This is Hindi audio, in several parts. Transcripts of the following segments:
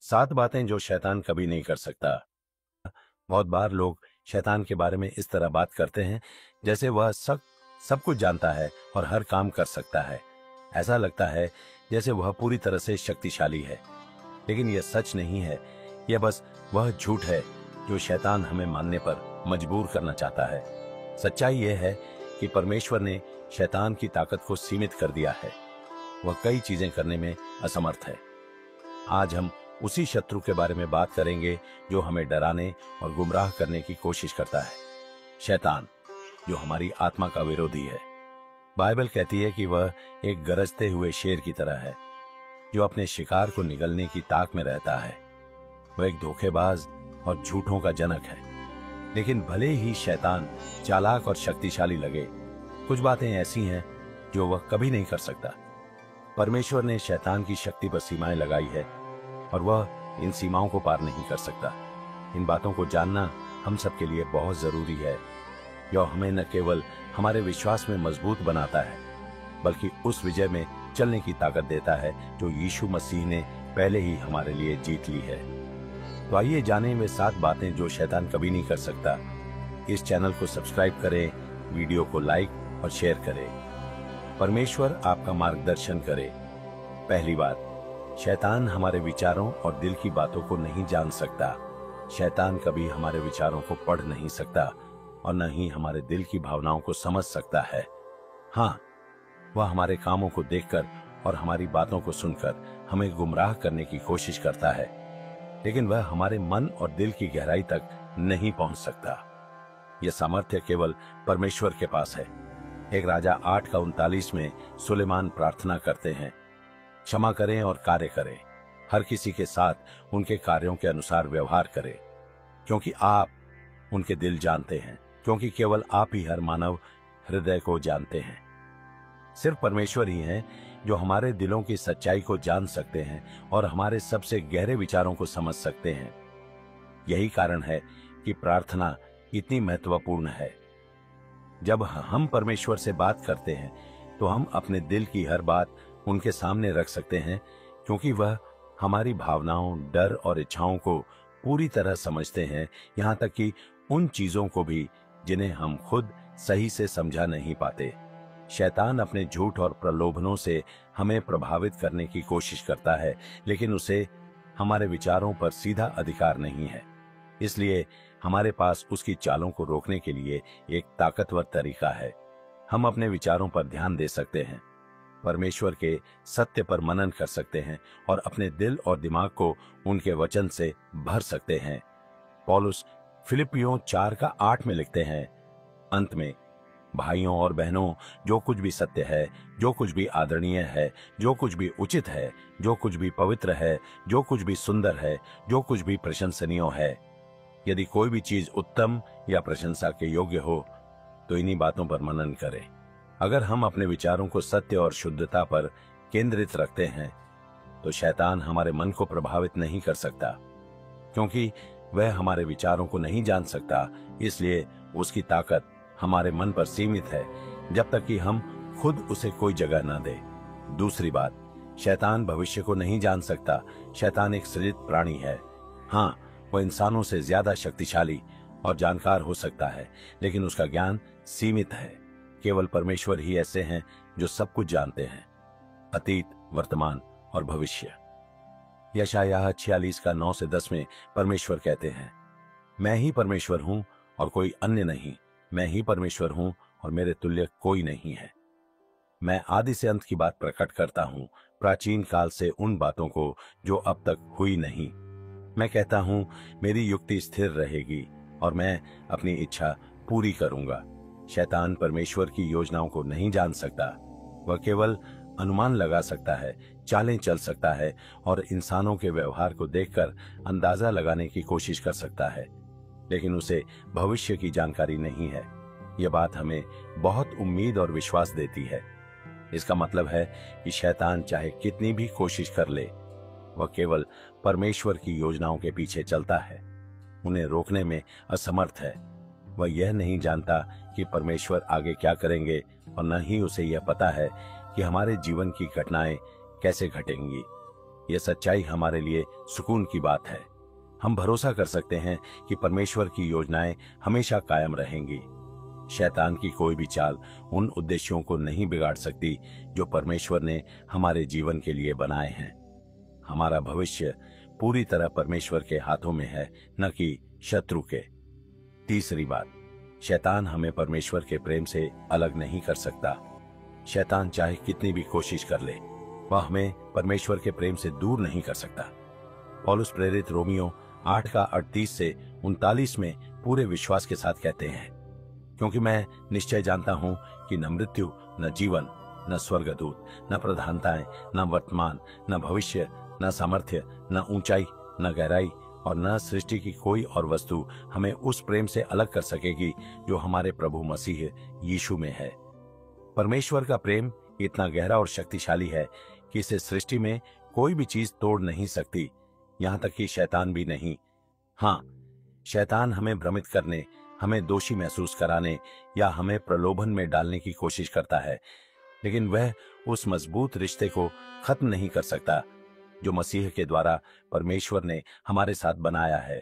7 बातें जो शैतान कभी नहीं कर सकता। बहुत बार लोग शैतान के बारे में इस तरह बात करते हैं जैसे वह सब कुछ जानता है और हर काम कर सकता है। ऐसा लगता है जैसे वह पूरी तरह से शक्तिशाली है, लेकिन यह सच नहीं है। यह बस वह झूठ है जो शैतान हमें मानने पर मजबूर करना चाहता है। सच्चाई यह है कि परमेश्वर ने शैतान की ताकत को सीमित कर दिया है। वह कई चीजें करने में असमर्थ है। आज हम उसी शत्रु के बारे में बात करेंगे जो हमें डराने और गुमराह करने की कोशिश करता है। शैतान, जो हमारी आत्मा का विरोधी है। बाइबल कहती है कि वह एक गरजते हुए शेर की तरह है जो अपने शिकार को निगलने की ताक में रहता है। वह एक धोखेबाज और झूठों का जनक है। लेकिन भले ही शैतान चालाक और शक्तिशाली लगे, कुछ बातें ऐसी हैं जो वह कभी नहीं कर सकता। परमेश्वर ने शैतान की शक्ति पर सीमाएं लगाई है और वह इन सीमाओं को पार नहीं कर सकता। इन बातों को जानना हम सबके लिए बहुत जरूरी है। यह हमें न केवल हमारे विश्वास में मजबूत बनाता है, बल्कि उस विजय में चलने की ताकत देता है जो यीशु मसीह ने पहले ही हमारे लिए जीत ली है। तो आइए जानें वे 7 बातें जो शैतान कभी नहीं कर सकता। इस चैनल को सब्सक्राइब करें, वीडियो को लाइक और शेयर करें। परमेश्वर आपका मार्गदर्शन करे। पहली बात, शैतान हमारे विचारों और दिल की बातों को नहीं जान सकता। शैतान कभी हमारे विचारों को पढ़ नहीं सकता और न ही हमारे दिल की भावनाओं को समझ सकता है। हाँ, वह हमारे कामों को देखकर और हमारी बातों को सुनकर हमें गुमराह करने की कोशिश करता है, लेकिन वह हमारे मन और दिल की गहराई तक नहीं पहुंच सकता। यह सामर्थ्य केवल परमेश्वर के पास है। एक राजा 8:39 में सुलेमान प्रार्थना करते हैं, क्षमा करें और कार्य करें, हर किसी के साथ उनके कार्यों के अनुसार व्यवहार करें, क्योंकि आप उनके दिल जानते हैं, क्योंकि केवल आप ही हर मानव हृदय को जानते हैं। सिर्फ परमेश्वर ही हैं जो हमारे दिलों की सच्चाई को जान सकते हैं और हमारे सबसे गहरे विचारों को समझ सकते हैं। यही कारण है कि प्रार्थना इतनी महत्वपूर्ण है। जब हम परमेश्वर से बात करते हैं तो हम अपने दिल की हर बात उनके सामने रख सकते हैं, क्योंकि वह हमारी भावनाओं, डर और इच्छाओं को पूरी तरह समझते हैं, यहाँ तक कि उन चीजों को भी जिन्हें हम खुद सही से समझा नहीं पाते। शैतान अपने झूठ और प्रलोभनों से हमें प्रभावित करने की कोशिश करता है, लेकिन उसे हमारे विचारों पर सीधा अधिकार नहीं है। इसलिए हमारे पास उसकी चालों को रोकने के लिए एक ताकतवर तरीका है। हम अपने विचारों पर ध्यान दे सकते हैं, परमेश्वर के सत्य पर मनन कर सकते हैं और अपने दिल और दिमाग को उनके वचन से भर सकते हैं। पौलुस फिलिपियों 4:8 में लिखते हैं, अंत में भाइयों और बहनों, जो कुछ भी सत्य है, जो कुछ भी आदरणीय है, जो कुछ भी उचित है, जो कुछ भी पवित्र है, जो कुछ भी सुंदर है, जो कुछ भी प्रशंसनीय है, यदि कोई भी चीज उत्तम या प्रशंसा के योग्य हो, तो इन्हीं बातों पर मनन करें। अगर हम अपने विचारों को सत्य और शुद्धता पर केंद्रित रखते हैं तो शैतान हमारे मन को प्रभावित नहीं कर सकता, क्योंकि वह हमारे विचारों को नहीं जान सकता। इसलिए उसकी ताकत हमारे मन पर सीमित है, जब तक कि हम खुद उसे कोई जगह न दे। दूसरी बात, शैतान भविष्य को नहीं जान सकता। शैतान एक सृजित प्राणी है। हाँ, वह इंसानों से ज्यादा शक्तिशाली और जानकार हो सकता है, लेकिन उसका ज्ञान सीमित है। केवल परमेश्वर ही ऐसे हैं जो सब कुछ जानते हैं, अतीत, वर्तमान और भविष्य। यशायाह 46:9-10 में परमेश्वर कहते हैं, मैं ही परमेश्वर हूं और कोई अन्य नहीं। मैं ही परमेश्वर हूं और मेरे तुल्य कोई नहीं है। मैं आदि से अंत की बात प्रकट करता हूं, प्राचीन काल से उन बातों को जो अब तक हुई नहीं। मैं कहता हूं, मेरी युक्ति स्थिर रहेगी और मैं अपनी इच्छा पूरी करूंगा। शैतान परमेश्वर की योजनाओं को नहीं जान सकता। वह केवल अनुमान लगा सकता है, चालें चल सकता है और इंसानों के व्यवहार को देखकर अंदाजा लगाने की कोशिश कर सकता है, लेकिन उसे भविष्य की जानकारी नहीं है। यह बात हमें बहुत उम्मीद और विश्वास देती है। इसका मतलब है कि शैतान चाहे कितनी भी कोशिश कर ले, वह केवल परमेश्वर की योजनाओं के पीछे चलता है, उन्हें रोकने में असमर्थ है। वह यह नहीं जानता कि परमेश्वर आगे क्या करेंगे और न ही उसे यह पता है कि हमारे जीवन की घटनाएं कैसे घटेंगी। यह सच्चाई हमारे लिए सुकून की बात है। हम भरोसा कर सकते हैं कि परमेश्वर की योजनाएं हमेशा कायम रहेंगी। शैतान की कोई भी चाल उन उद्देश्यों को नहीं बिगाड़ सकती जो परमेश्वर ने हमारे जीवन के लिए बनाए हैं। हमारा भविष्य पूरी तरह परमेश्वर के हाथों में है, न कि शत्रु के। तीसरी बात, शैतान हमें परमेश्वर के प्रेम से अलग नहीं कर सकता। शैतान चाहे कितनी भी कोशिश कर ले, वह हमें परमेश्वर के प्रेम से दूर नहीं कर सकता। पौलुस प्रेरित रोमियो 8:38 से 39 में पूरे विश्वास के साथ कहते हैं, क्योंकि मैं निश्चय जानता हूं कि न मृत्यु, न जीवन, न स्वर्गदूत, न प्रधानताएं, न वर्तमान, न भविष्य, न सामर्थ्य, न ऊंचाई, न गहराई और न सृष्टि की कोई और वस्तु हमें उस प्रेम से अलग कर सकेगी जो हमारे प्रभु मसीह यीशु में है। परमेश्वर का प्रेम इतना गहरा और शक्तिशाली है कि इसे सृष्टि में कोई भी चीज तोड़ नहीं सकती, यहां तक कि शैतान भी नहीं। हां, शैतान हमें भ्रमित करने, हमें दोषी महसूस कराने या हमें प्रलोभन में डालने की कोशिश करता है, लेकिन वह उस मजबूत रिश्ते को खत्म नहीं कर सकता जो मसीह के द्वारा परमेश्वर ने हमारे साथ बनाया है।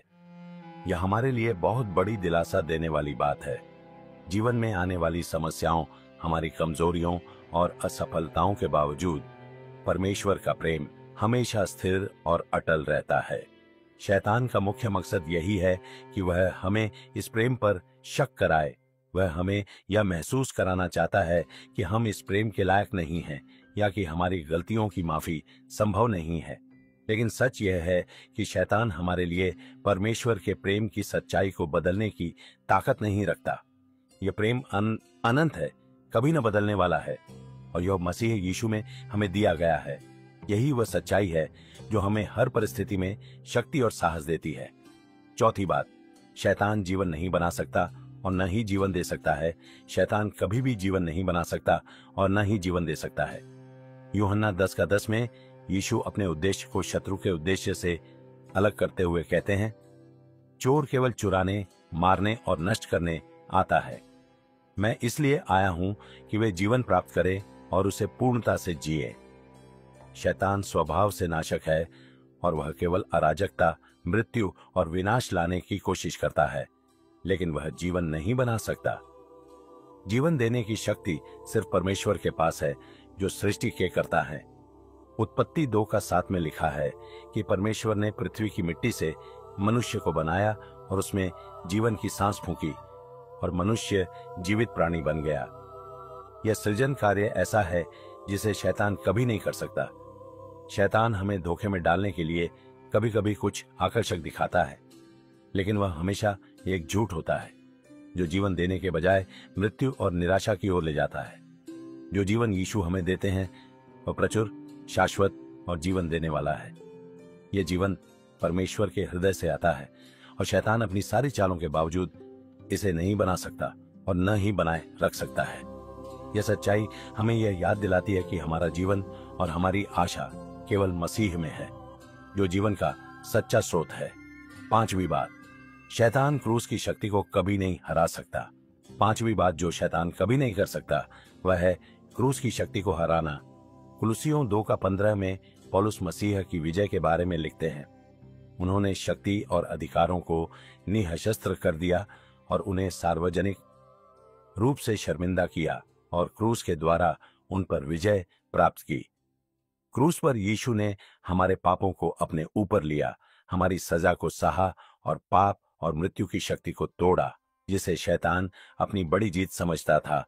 यह हमारे लिए बहुत बड़ी दिलासा देने वाली बात है। जीवन में आने वाली समस्याओं, हमारी कमजोरियों और असफलताओं के बावजूद परमेश्वर का प्रेम हमेशा स्थिर और अटल रहता है। शैतान का मुख्य मकसद यही है कि वह हमें इस प्रेम पर शक कराए। वह हमें यह महसूस कराना चाहता है कि हम इस प्रेम के लायक नहीं हैं या कि हमारी गलतियों की माफी संभव नहीं है। लेकिन सच यह है कि शैतान हमारे लिए परमेश्वर के प्रेम की सच्चाई को बदलने की ताकत नहीं रखता। यह प्रेम अनंत है, कभी न बदलने वाला है और यह मसीह यीशु में हमें दिया गया है। यही वह सच्चाई है जो हमें हर परिस्थिति में शक्ति और साहस देती है। चौथी बात, शैतान जीवन नहीं बना सकता और न ही जीवन दे सकता है। शैतान कभी भी जीवन नहीं बना सकता और न ही जीवन दे सकता है। यूहन्ना 10:10 में यीशु अपने उद्देश्य को शत्रु के उद्देश्य से अलग करते हुए कहते हैं, चोर केवल चुराने, मारने और नष्ट करने आता है। मैं इसलिए आया हूं कि वे जीवन प्राप्त करें और उसे पूर्णता से जिए। शैतान स्वभाव से नाशक है और वह केवल अराजकता, मृत्यु और विनाश लाने की कोशिश करता है, लेकिन वह जीवन नहीं बना सकता। जीवन देने की शक्ति सिर्फ परमेश्वर के पास है जो सृष्टि के करता है। उत्पत्ति 2:7 में लिखा है कि परमेश्वर ने पृथ्वी की मिट्टी से मनुष्य को बनाया और उसमें जीवन की सांस फूंकी और मनुष्य जीवित प्राणी बन गया। यह सृजन कार्य ऐसा है जिसे शैतान कभी नहीं कर सकता। शैतान हमें धोखे में डालने के लिए कभी कभी कुछ आकर्षक दिखाता है, लेकिन वह हमेशा एक झूठ होता है जो जीवन देने के बजाय मृत्यु और निराशा की ओर ले जाता है। जो जीवन यीशु हमें देते हैं वह प्रचुर, शाश्वत और जीवन देने वाला है। यह जीवन परमेश्वर के हृदय से आता है और शैतान अपनी सारी चालों के बावजूद इसे नहीं बना सकता और न ही बनाए रख सकता है। यह सच्चाई हमें यह याद दिलाती है कि हमारा जीवन और हमारी आशा केवल मसीह में है, जो जीवन का सच्चा स्रोत है। पांचवी बात, शैतान क्रूस की शक्ति को कभी नहीं हरा सकता। पांचवी बात जो शैतान कभी नहीं कर सकता वह है क्रूस की शक्ति को हराना। कुलुसियों 2:15 में पौलुस मसीह की विजय के बारे में लिखते हैं, उन्होंने शक्ति और अधिकारों को निःशस्त्र कर दिया और उन्हें सार्वजनिक रूप से शर्मिंदा किया और क्रूस के द्वारा उन पर विजय प्राप्त की। क्रूस पर यीशु ने हमारे पापों को अपने ऊपर लिया, हमारी सजा को सहा और पाप और मृत्यु की शक्ति को तोड़ा, जिसे शैतान अपनी बड़ी जीत समझता था।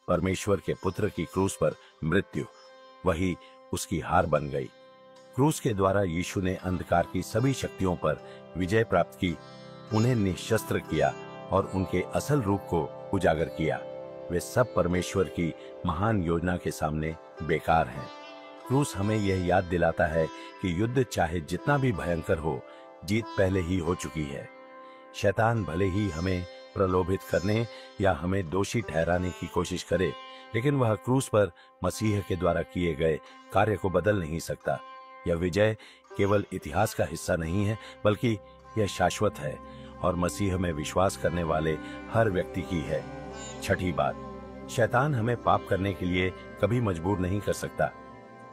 परमेश्वर के पुत्र की क्रूस पर मृत्यु, वही उसकी हार बन गई। क्रूस के द्वारा यीशु ने अंधकार की सभी शक्तियों पर विजय प्राप्त की, उन्हें निःशस्त्र किया और उनके असल रूप को उजागर किया। वे सब परमेश्वर की महान योजना के सामने बेकार हैं। क्रूस हमें यह याद दिलाता है कि युद्ध चाहे जितना भी भयंकर हो, जीत पहले ही हो चुकी है। शैतान भले ही हमें प्रलोभित करने या हमें दोषी ठहराने की कोशिश करे, लेकिन वह क्रूस पर मसीह के द्वारा किए गए कार्य को बदल नहीं सकता। यह विजय केवल इतिहास का हिस्सा नहीं है, बल्कि यह शाश्वत है और मसीह में विश्वास करने वाले हर व्यक्ति की है। छठी बात, शैतान हमें पाप करने के लिए कभी मजबूर नहीं कर सकता।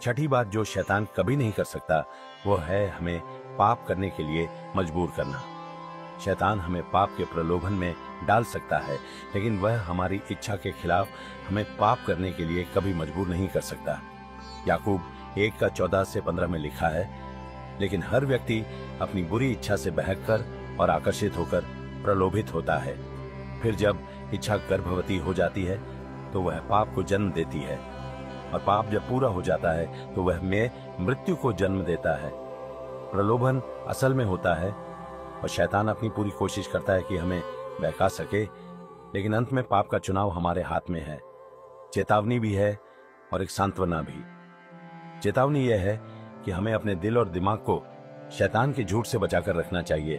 छठी बात जो शैतान कभी नहीं कर सकता वो है हमें पाप करने के लिए मजबूर करना। शैतान हमें पाप के प्रलोभन में डाल सकता है, लेकिन वह हमारी इच्छा के खिलाफ हमें पाप करने के लिए कभी मजबूर नहीं कर सकता। याकूब 1:14-15 में लिखा है, लेकिन हर व्यक्ति अपनी बुरी इच्छा से बहककर और आकर्षित होकर प्रलोभित होता है। फिर जब इच्छा गर्भवती हो जाती है तो वह पाप को जन्म देती है, और पाप जब पूरा हो जाता है तो वह में मृत्यु को जन्म देता है। प्रलोभन असल में होता है और शैतान अपनी पूरी कोशिश करता है कि हमें बहका सके, लेकिन अंत में पाप का चुनाव हमारे हाथ में है। चेतावनी भी है और एक सांत्वना भी। चेतावनी यह है कि हमें अपने दिल और दिमाग को शैतान के झूठ से बचाकर रखना चाहिए,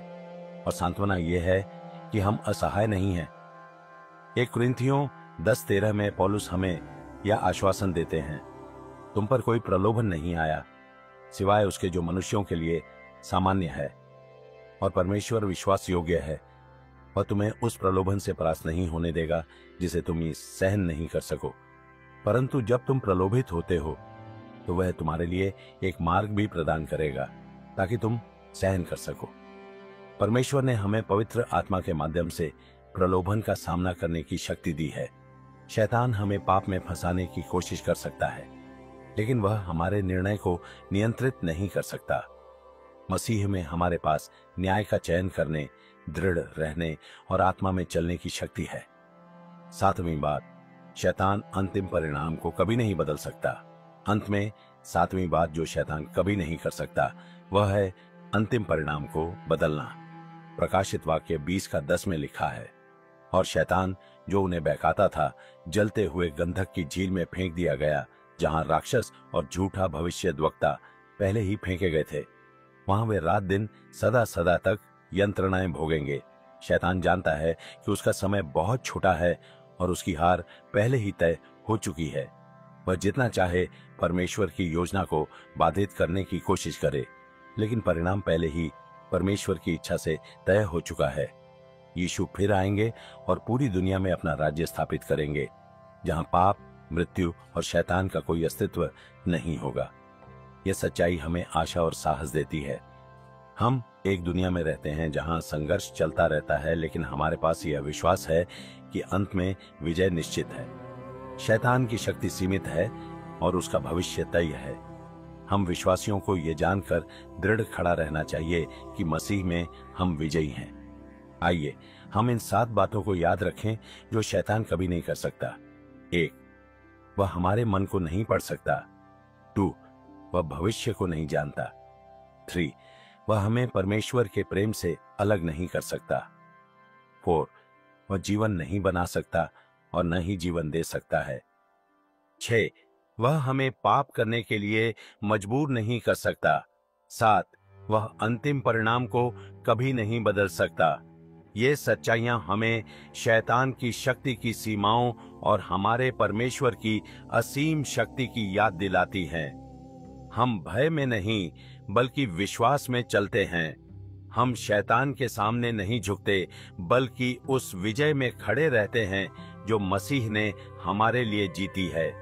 और सांत्वना यह है कि हम असहाय नहीं हैं। 1 कुरिन्थियों 10:13 में पौलुस हमें यह आश्वासन देते हैं, तुम पर कोई प्रलोभन नहीं आया सिवाय उसके जो मनुष्यों के लिए सामान्य है, और परमेश्वर विश्वास योग्य है, वह तुम्हें उस प्रलोभन से परास्त नहीं होने देगा जिसे तुम सहन नहीं कर सको। परंतु जब तुम प्रलोभित होते हो तो वह तुम्हारे लिए एक मार्ग भी प्रदान करेगा ताकि तुम सहन कर सको। परमेश्वर ने हमें पवित्र आत्मा के माध्यम से प्रलोभन का सामना करने की शक्ति दी है। शैतान हमें पाप में फंसाने की कोशिश कर सकता है, लेकिन वह हमारे निर्णय को नियंत्रित नहीं कर सकता। मसीह में हमारे पास न्याय का चयन करने, दृढ़ रहने और आत्मा में चलने की शक्ति है। 7वीं बात, शैतान अंतिम परिणाम को कभी नहीं बदल सकता। अंत में 7वीं बात जो शैतान कभी नहीं कर सकता वह है अंतिम परिणाम को बदलना। प्रकाशित वाक्य 20:10 में लिखा है, और शैतान जो उन्हें बहकाता था जलते हुए गंधक की झील में फेंक दिया गया, जहां राक्षस और झूठा भविष्यद्वक्ता पहले ही फेंके गए थे। वहां वे रात दिन सदा सदा तक यंत्रणाएं भोगेंगे। शैतान जानता है कि उसका समय बहुत छोटा है और उसकी हार पहले ही तय हो चुकी है। वह जितना चाहे परमेश्वर की योजना को बाधित करने की कोशिश करे, लेकिन परिणाम पहले ही परमेश्वर की इच्छा से तय हो चुका है। यीशु फिर आएंगे और पूरी दुनिया में अपना राज्य स्थापित करेंगे, जहां पाप, मृत्यु और शैतान का कोई अस्तित्व नहीं होगा। यह सच्चाई हमें आशा और साहस देती है। हम एक दुनिया में रहते हैं जहां संघर्ष चलता रहता है, लेकिन हमारे पास यह विश्वास है कि अंत में विजय निश्चित है। शैतान की शक्ति सीमित है और उसका भविष्य तय है। हम विश्वासियों को यह जानकर दृढ़ खड़ा रहना चाहिए कि मसीह में हम विजयी हैं। आइए हम इन 7 बातों को याद रखें जो शैतान कभी नहीं कर सकता। 1, वह हमारे मन को नहीं पढ़ सकता। 2, वह भविष्य को नहीं जानता। 3, वह हमें परमेश्वर के प्रेम से अलग नहीं कर सकता। 4, वह जीवन नहीं बना सकता और न ही जीवन दे सकता है। 6, वह हमें पाप करने के लिए मजबूर नहीं कर सकता। 7, वह अंतिम परिणाम को कभी नहीं बदल सकता। ये सच्चाइयां हमें शैतान की शक्ति की सीमाओं और हमारे परमेश्वर की असीम शक्ति की याद दिलाती हैं। हम भय में नहीं बल्कि विश्वास में चलते हैं। हम शैतान के सामने नहीं झुकते बल्कि उस विजय में खड़े रहते हैं जो मसीह ने हमारे लिए जीती है।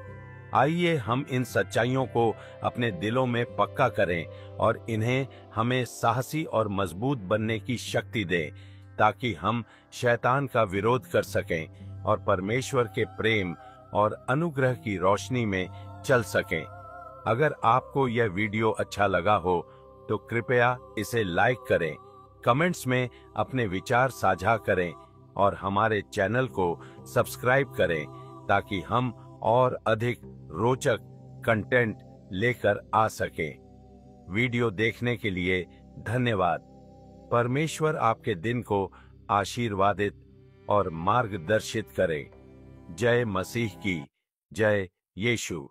आइए हम इन सच्चाइयों को अपने दिलों में पक्का करें और इन्हें हमें साहसी और मजबूत बनने की शक्ति दें, ताकि हम शैतान का विरोध कर सकें और परमेश्वर के प्रेम और अनुग्रह की रोशनी में चल सकें। अगर आपको यह वीडियो अच्छा लगा हो तो कृपया इसे लाइक करें, कमेंट्स में अपने विचार साझा करें और हमारे चैनल को सब्सक्राइब करें ताकि हम और अधिक रोचक कंटेंट लेकर आ सकें। वीडियो देखने के लिए धन्यवाद। परमेश्वर आपके दिन को आशीर्वादित और मार्गदर्शित करे। जय मसीह की जय। यीशु।